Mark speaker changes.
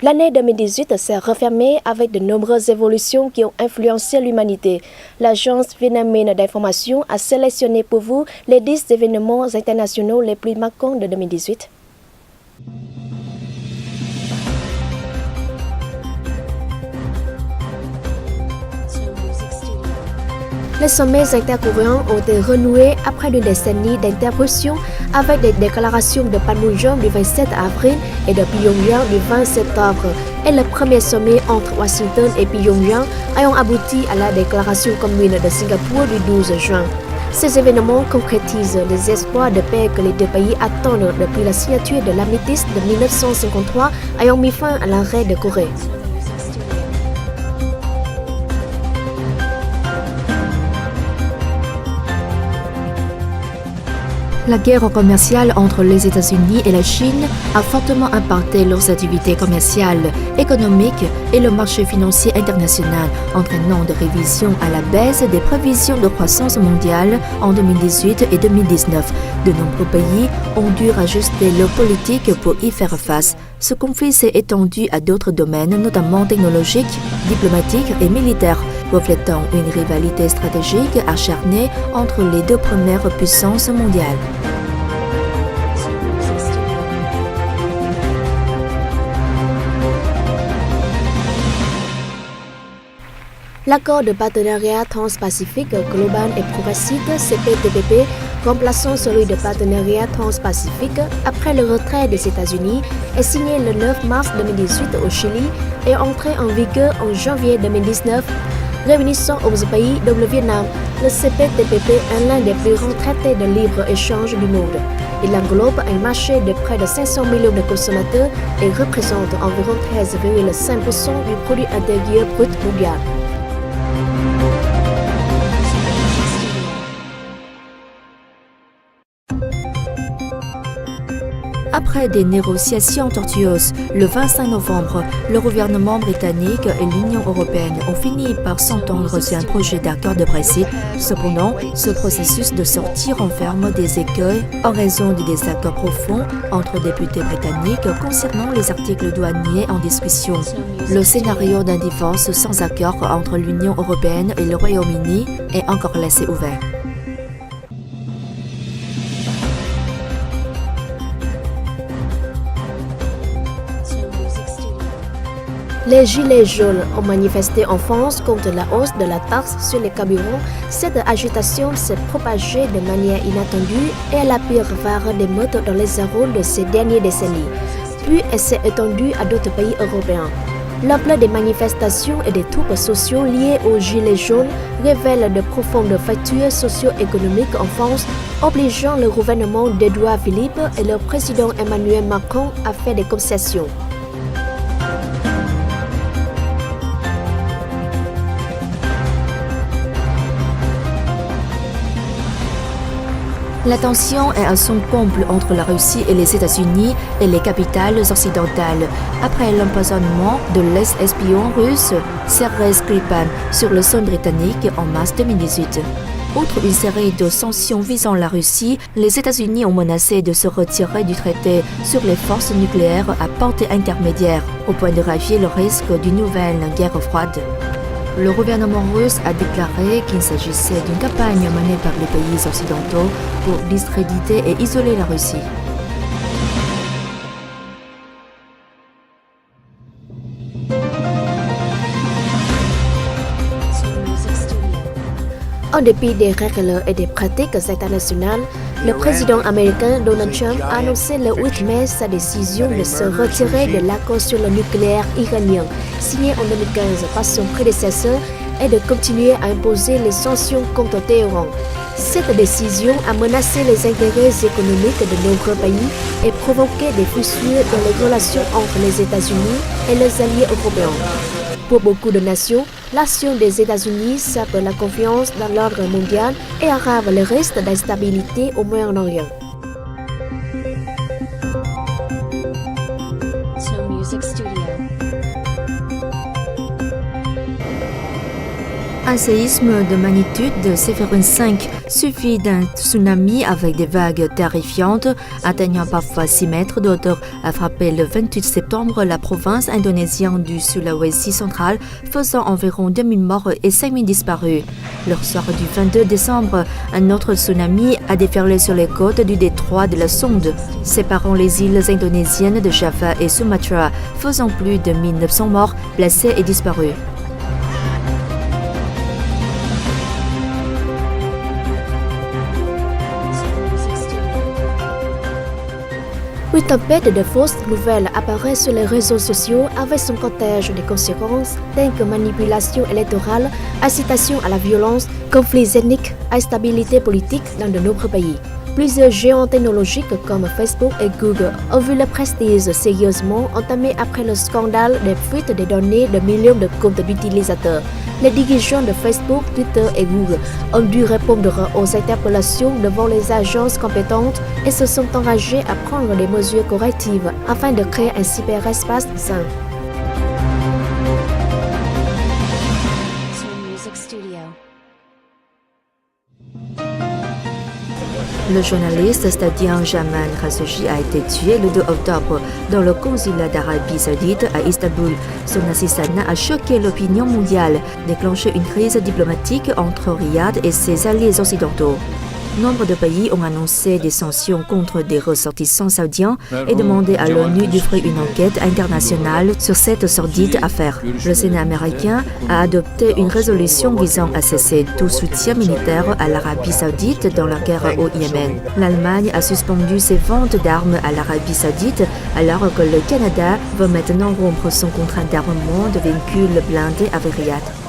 Speaker 1: L'année 2018 s'est refermée avec de nombreuses évolutions qui ont influencé l'humanité. L'agence vietnamienne d'information a sélectionné pour vous les 10 événements internationaux les plus marquants de 2018. Les sommets intercoréens ont été renoués après une décennie d'interruption avec des déclarations de Panmunjom du 27 avril et de Pyongyang du 20 septembre. Et le premier sommet entre Washington et Pyongyang ayant abouti à la déclaration commune de Singapour du 12 juin. Ces événements concrétisent les espoirs de paix que les deux pays attendent depuis la signature de l'armistice de 1953 ayant mis fin à l'arrêt de Corée.
Speaker 2: La guerre commerciale entre les États-Unis et la Chine a fortement impacté leurs activités commerciales, économiques et le marché financier international, entraînant des révisions à la baisse des prévisions de croissance mondiale en 2018 et 2019. De nombreux pays ont dû ajuster leur politique pour y faire face. Ce conflit s'est étendu à d'autres domaines, notamment technologiques, diplomatiques et militaires, reflétant une rivalité stratégique acharnée entre les deux premières puissances mondiales.
Speaker 1: L'accord de partenariat transpacifique global et progressiste CPTPP, remplaçant celui de partenariat transpacifique après le retrait des États-Unis, est signé le 9 mars 2018 au Chili et entré en vigueur en janvier 2019. Réunissant 11 pays dont le Vietnam, le CPTPP est l'un des plus grands traités de libre-échange du monde. Il englobe un marché de près de 500 millions de consommateurs et représente environ 13,5% du produit intérieur brut mondial.
Speaker 2: Après des négociations tortueuses, le 25 novembre, le gouvernement britannique et l'Union européenne ont fini par s'entendre sur un projet d'accord de Brexit. Cependant, ce processus de sortie renferme des écueils en raison du désaccord profond entre députés britanniques concernant les articles douaniers en discussion. Le scénario d'un divorce sans accord entre l'Union européenne et le Royaume-Uni est encore laissé ouvert.
Speaker 1: Les Gilets jaunes ont manifesté en France contre la hausse de la taxe sur les carburants. Cette agitation s'est propagée de manière inattendue et est la pire vague d'émeutes dans les arômes de ces dernières décennies. Puis elle s'est étendue à d'autres pays européens. L'ampleur des manifestations et des troubles sociaux liés aux Gilets jaunes révèle de profondes fractures socio-économiques en France, obligeant le gouvernement d'Édouard Philippe et le président Emmanuel Macron à faire des concessions.
Speaker 2: La tension est à son comble entre la Russie et les États-Unis et les capitales occidentales, après l'empoisonnement de l'ex-espion russe Sergei Skripal sur le sol britannique en mars 2018. Outre une série de sanctions visant la Russie, les États-Unis ont menacé de se retirer du traité sur les forces nucléaires à portée intermédiaire, au point de raviver le risque d'une nouvelle guerre froide. Le gouvernement russe a déclaré qu'il s'agissait d'une campagne menée par les pays occidentaux pour discréditer et isoler la Russie.
Speaker 1: En dépit des règles et des pratiques internationales, le président américain Donald Trump a annoncé le 8 mai sa décision de se retirer de l'accord sur le nucléaire iranien, signé en 2015 par son prédécesseur, et de continuer à imposer les sanctions contre Téhéran. Cette décision a menacé les intérêts économiques de nombreux pays et provoqué des fissures dans les relations entre les États-Unis et les alliés européens. Pour beaucoup de nations, l'action des États-Unis sape la confiance dans l'ordre mondial et aggrave le risque d'instabilité au Moyen-Orient.
Speaker 2: Un séisme de magnitude de 7,5 suffit d'un tsunami avec des vagues terrifiantes, atteignant parfois 6 mètres de hauteur, a frappé le 28 septembre la province indonésienne du Sulawesi central, faisant environ 2000 morts et 5000 disparus. Le soir du 22 décembre, un autre tsunami a déferlé sur les côtes du détroit de la Sonde, séparant les îles indonésiennes de Java et Sumatra, faisant plus de 1900 morts, blessés et disparus.
Speaker 1: Une tempête de fausses nouvelles apparaît sur les réseaux sociaux avec son cortège de conséquences telles que manipulation électorale, incitation à la violence, conflits ethniques, instabilité politique dans de nombreux pays. Plusieurs géants technologiques comme Facebook et Google ont vu leur prestige sérieusement entamé après le scandale des fuites des données de millions de comptes d'utilisateurs. Les dirigeants de Facebook, Twitter et Google ont dû répondre aux interpellations devant les agences compétentes et se sont engagés à prendre des mesures correctives afin de créer un cyberespace sain.
Speaker 2: Le journaliste stadien Jamal Khashoggi a été tué le 2 octobre dans le consulat d'Arabie Saoudite à Istanbul. Son assassinat a choqué l'opinion mondiale, déclenché une crise diplomatique entre Riyad et ses alliés occidentaux. Nombre de pays ont annoncé des sanctions contre des ressortissants saoudiens et demandé à l'ONU d'ouvrir une enquête internationale sur cette sordide affaire. Le Sénat américain a adopté une résolution visant à cesser tout soutien militaire à l'Arabie Saoudite dans la guerre au Yémen. L'Allemagne a suspendu ses ventes d'armes à l'Arabie Saoudite alors que le Canada veut maintenant rompre son contrat d'armement de véhicules blindés avec Riyad.